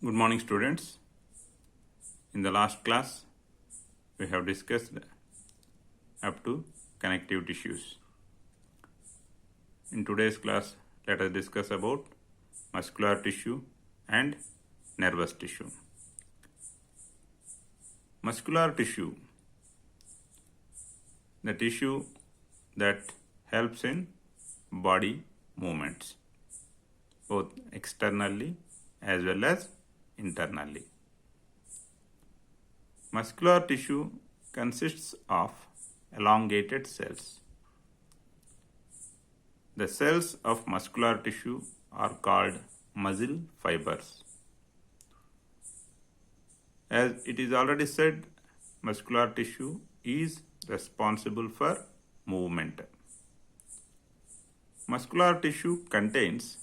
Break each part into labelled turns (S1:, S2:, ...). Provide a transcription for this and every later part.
S1: Good morning, students. In the last class, we have discussed up to connective tissues. In today's class, let us discuss about muscular tissue and nervous tissue. Muscular tissue, the tissue that helps in body movements, both externally as well as internally. Muscular tissue consists of elongated cells. The cells of muscular tissue are called muscle fibers. As it is already said, muscular tissue is responsible for movement. Muscular tissue contains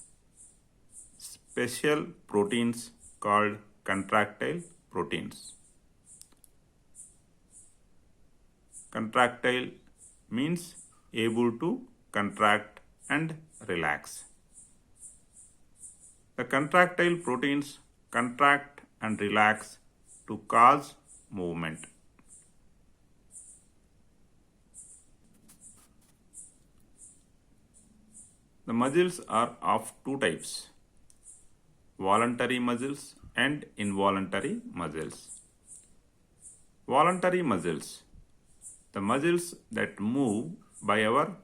S1: special proteins called contractile proteins. Contractile means able to contract and relax. The contractile proteins contract and relax to cause movement. The muscles are of two types: voluntary muscles and involuntary muscles. Voluntary muscles, the muscles that move by our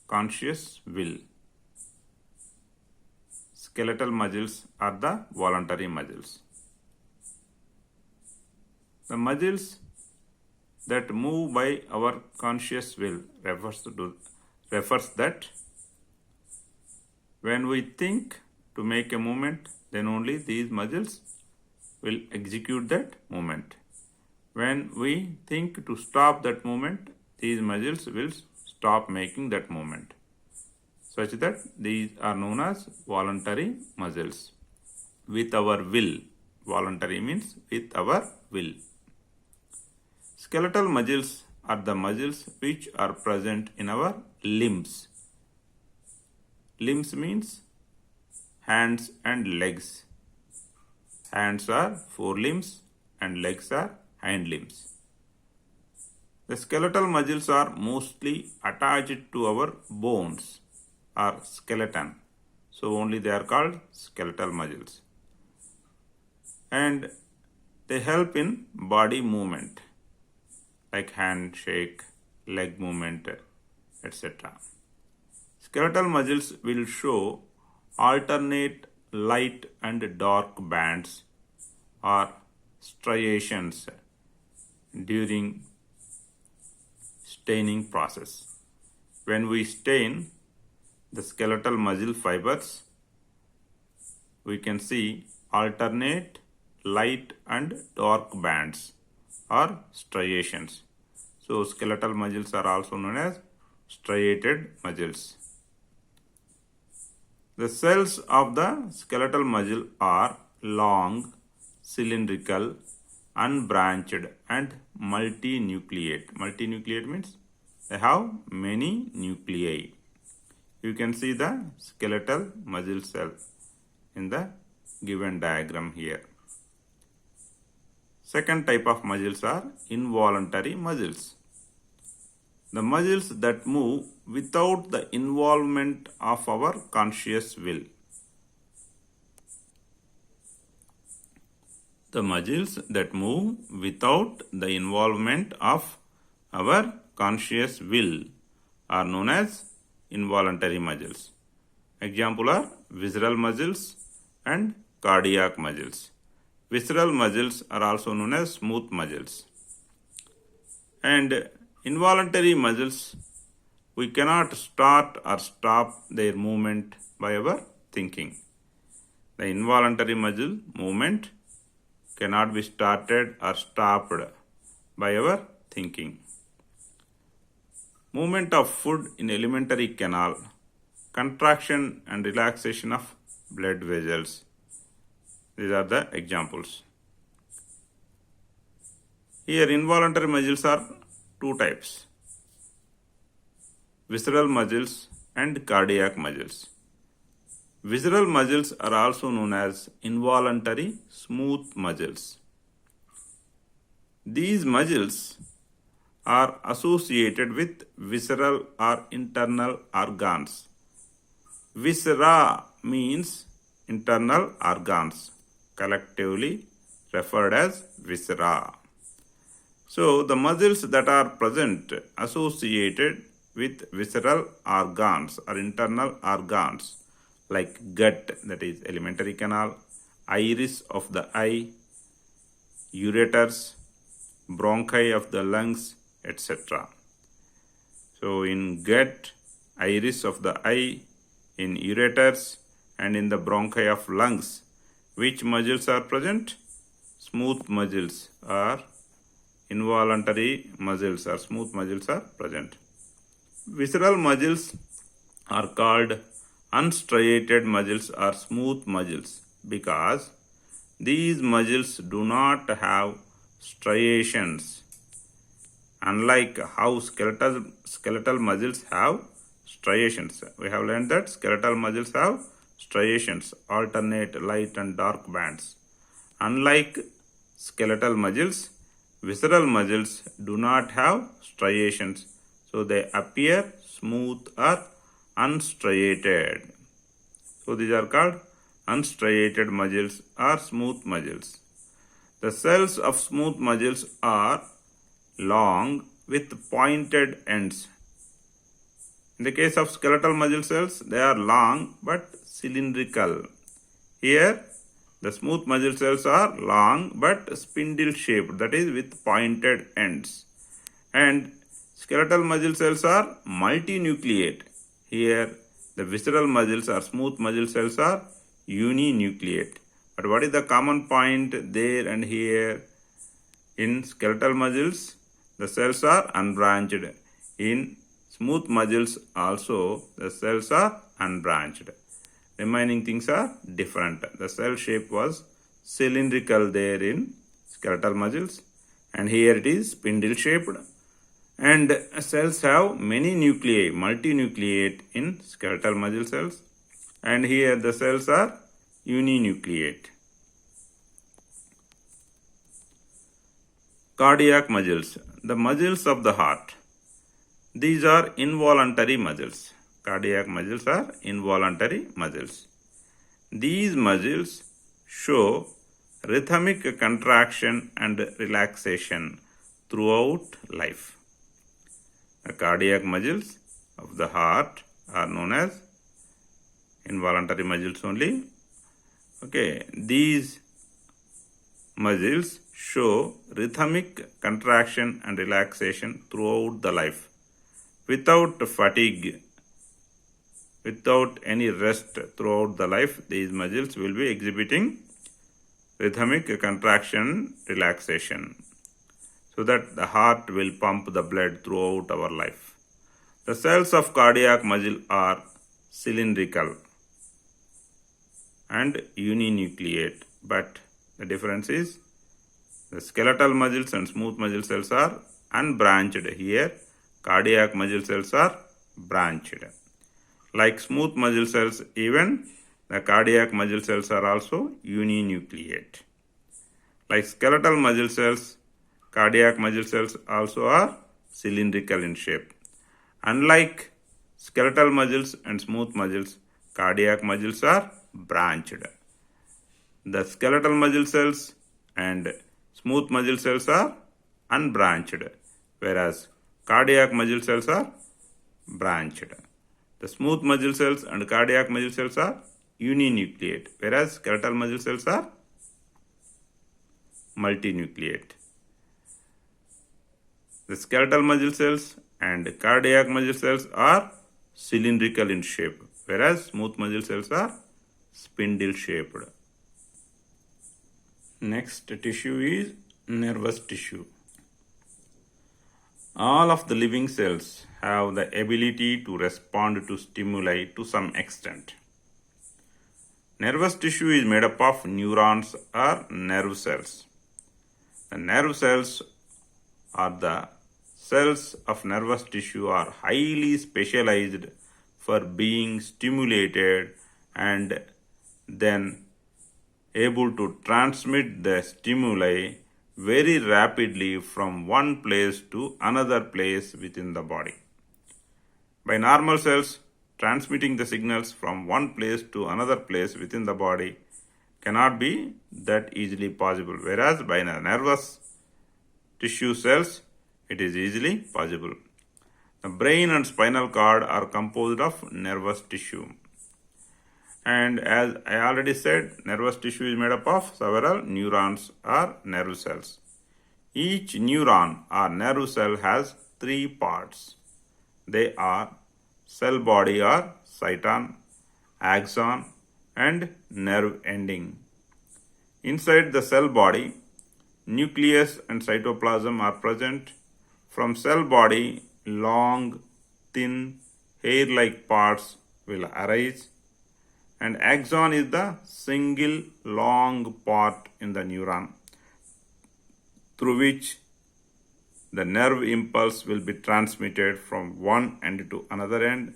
S1: conscious will. Skeletal muscles are the voluntary muscles. The muscles that move by our conscious will refers that when we think to make a movement, then only these muscles will execute that movement. When we think to stop that movement, these muscles will stop making that movement, such that these are known as voluntary muscles. With our will. Voluntary means with our will. Skeletal muscles are the muscles which are present in our limbs. Limbs means hands and legs. Hands are forelimbs and legs are hind limbs. The skeletal muscles are mostly attached to our bones or skeleton. So only they are called skeletal muscles. And they help in body movement like handshake, leg movement, etc. Skeletal muscles will show alternate light and dark bands or striations during staining process. When we stain the skeletal muscle fibers, we can see alternate light and dark bands or striations. So skeletal muscles are also known as striated muscles. The cells of the skeletal muscle are long, cylindrical, unbranched and multinucleate. Multinucleate means they have many nuclei. You can see the skeletal muscle cell in the given diagram here. Second type of muscles are involuntary muscles. The muscles that move without the involvement of our conscious will. The muscles that move without the involvement of our conscious will are known as involuntary muscles. Example are visceral muscles and cardiac muscles. Visceral muscles are also known as smooth muscles. And involuntary muscles, we cannot start or stop their movement by our thinking. The involuntary muscle movement cannot be started or stopped by our thinking. Movement of food in alimentary canal, contraction and relaxation of blood vessels. These are the examples. Here involuntary muscles are two types: visceral muscles and cardiac muscles. Visceral muscles are also known as involuntary smooth muscles. These muscles are associated with visceral or internal organs. Viscera means internal organs, collectively referred as viscera. So, the muscles that are present associated with visceral organs or internal organs like gut, that is alimentary canal, iris of the eye, ureters, bronchi of the lungs, etc. So in gut, iris of the eye, in ureters, and in the bronchi of lungs, which muscles are present? Smooth muscles or involuntary muscles or smooth muscles are present. Visceral muscles are called unstriated muscles or smooth muscles because these muscles do not have striations, unlike how skeletal muscles have striations. We have learned that skeletal muscles have striations, alternate light and dark bands. Unlike skeletal muscles, visceral muscles do not have striations, so they appear smooth or unstriated. So these are called unstriated muscles or smooth muscles. The cells of smooth muscles are long with pointed ends. In the case of skeletal muscle cells, they are long but cylindrical. Here, the smooth muscle cells are long but spindle shaped, that is with pointed ends. And skeletal muscle cells are multinucleate. Here, the visceral muscles or smooth muscle cells are uninucleate. But what is the common point there and here? In skeletal muscles, the cells are unbranched. In smooth muscles also, the cells are unbranched. Remaining things are different. The cell shape was cylindrical there in skeletal muscles, and here it is spindle shaped. And cells have many nuclei, multinucleate in skeletal muscle cells, and here the cells are uninucleate. Cardiac muscles, the muscles of the heart. These are involuntary muscles. Cardiac muscles are involuntary muscles. These muscles show rhythmic contraction and relaxation throughout life. The cardiac muscles of the heart are known as involuntary muscles only. Okay, these muscles show rhythmic contraction and relaxation throughout the life. Without fatigue, without any rest throughout the life, these muscles will be exhibiting rhythmic contraction, relaxation, so that the heart will pump the blood throughout our life. The cells of cardiac muscle are cylindrical and uninucleate, but the difference is the skeletal muscles and smooth muscle cells are unbranched. Here, cardiac muscle cells are branched. Like smooth muscle cells, even the cardiac muscle cells are also uninucleate. Like skeletal muscle cells, cardiac muscle cells also are cylindrical in shape. Unlike skeletal muscles and smooth muscles, cardiac muscles are branched. The skeletal muscle cells and smooth muscle cells are unbranched, whereas cardiac muscle cells are branched. The smooth muscle cells and cardiac muscle cells are uninucleate, whereas skeletal muscle cells are multinucleate. The skeletal muscle cells and cardiac muscle cells are cylindrical in shape, whereas smooth muscle cells are spindle shaped. Next tissue is nervous tissue. All of the living cells have the ability to respond to stimuli to some extent. Nervous tissue is made up of neurons or nerve cells. The nerve cells or the cells of nervous tissue are highly specialized for being stimulated and then able to transmit the stimuli very rapidly from one place to another place within the body. By normal cells, transmitting the signals from one place to another place within the body cannot be that easily possible, whereas by nervous tissue cells, it is easily possible. The brain and spinal cord are composed of nervous tissue. And as I already said, nervous tissue is made up of several neurons or nerve cells. Each neuron or nerve cell has three parts. They are cell body or cyton, axon, and nerve ending. Inside the cell body, nucleus and cytoplasm are present. From cell body, long, thin, hair-like parts will arise, and axon is the single long part in the neuron through which the nerve impulse will be transmitted from one end to another end.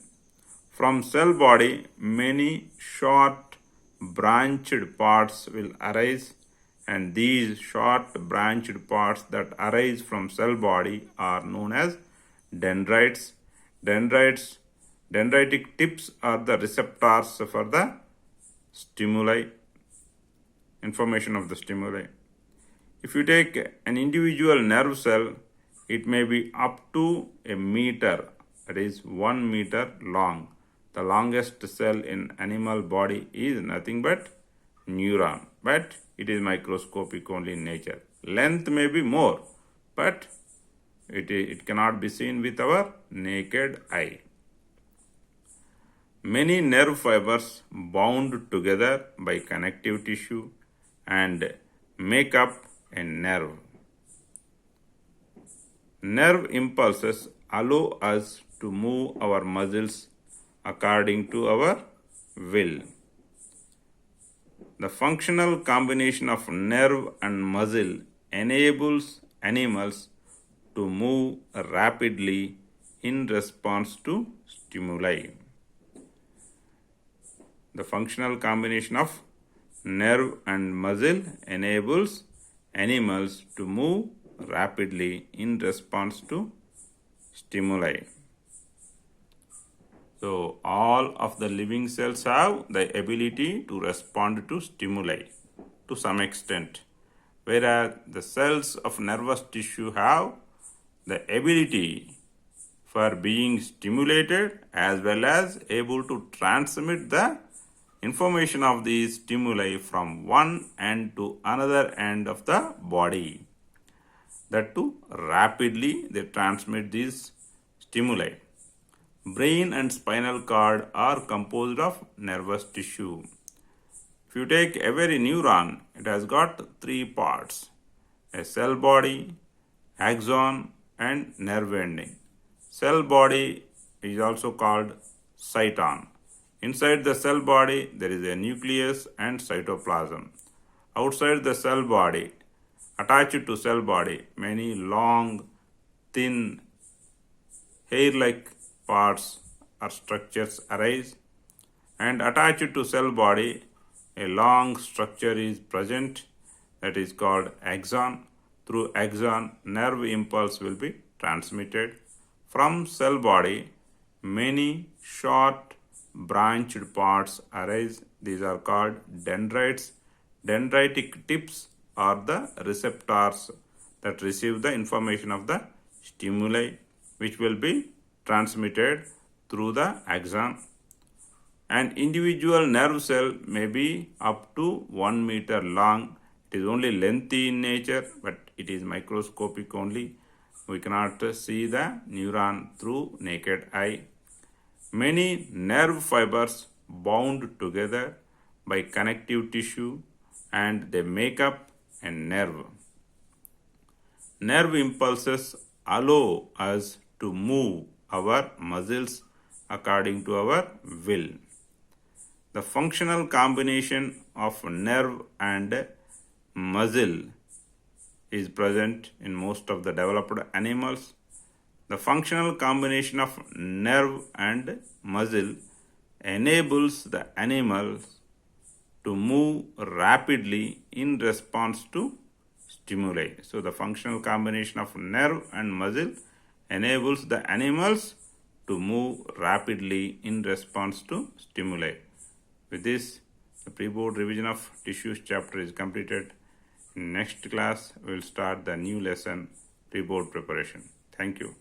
S1: From cell body, many short branched parts will arise, and these short branched parts that arise from cell body are known as dendrites. Dendritic tips are the receptors for the stimuli, information of the stimuli. If you take an individual nerve cell, it may be up to a meter, that is 1 meter long. The longest cell in animal body is nothing but neuron, but it is microscopic only in nature. Length may be more, but it cannot be seen with our naked eye. Many nerve fibers bound together by connective tissue and make up a nerve. Nerve impulses allow us to move our muscles according to our will. The functional combination of nerve and muscle enables animals to move rapidly in response to stimuli. The functional combination of nerve and muscle enables animals to move rapidly in response to stimuli. So all of the living cells have the ability to respond to stimuli to some extent, whereas the cells of nervous tissue have the ability for being stimulated as well as able to transmit the information of these stimuli from one end to another end of the body. That too, rapidly they transmit these stimuli. Brain and spinal cord are composed of nervous tissue. If you take every neuron, it has got three parts: a cell body, axon, and nerve ending. Cell body is also called cyton. Inside the cell body, there is a nucleus and cytoplasm. Outside the cell body, attached to cell body, many long, thin, hair-like parts or structures arise, and attached to cell body, a long structure is present that is called axon. Through axon, nerve impulse will be transmitted. From cell body, many short branched parts arise. These are called dendrites. Dendritic tips are the receptors that receive the information of the stimuli, which will be transmitted through the axon. An individual nerve cell may be up to 1 meter long. It is only lengthy in nature, but it is microscopic only. We cannot see the neuron through naked eye. Many nerve fibers bound together by connective tissue and they make up a nerve. Nerve impulses allow us to move our muscles according to our will. The functional combination of nerve and muscle is present in most of the developed animals. The functional combination of nerve and muscle enables the animals to move rapidly in response to stimuli. So the functional combination of nerve and muscle enables the animals to move rapidly in response to stimuli. With this, the Preboard revision of tissues chapter is completed. In next class, we will start the new lesson, Preboard preparation. Thank you.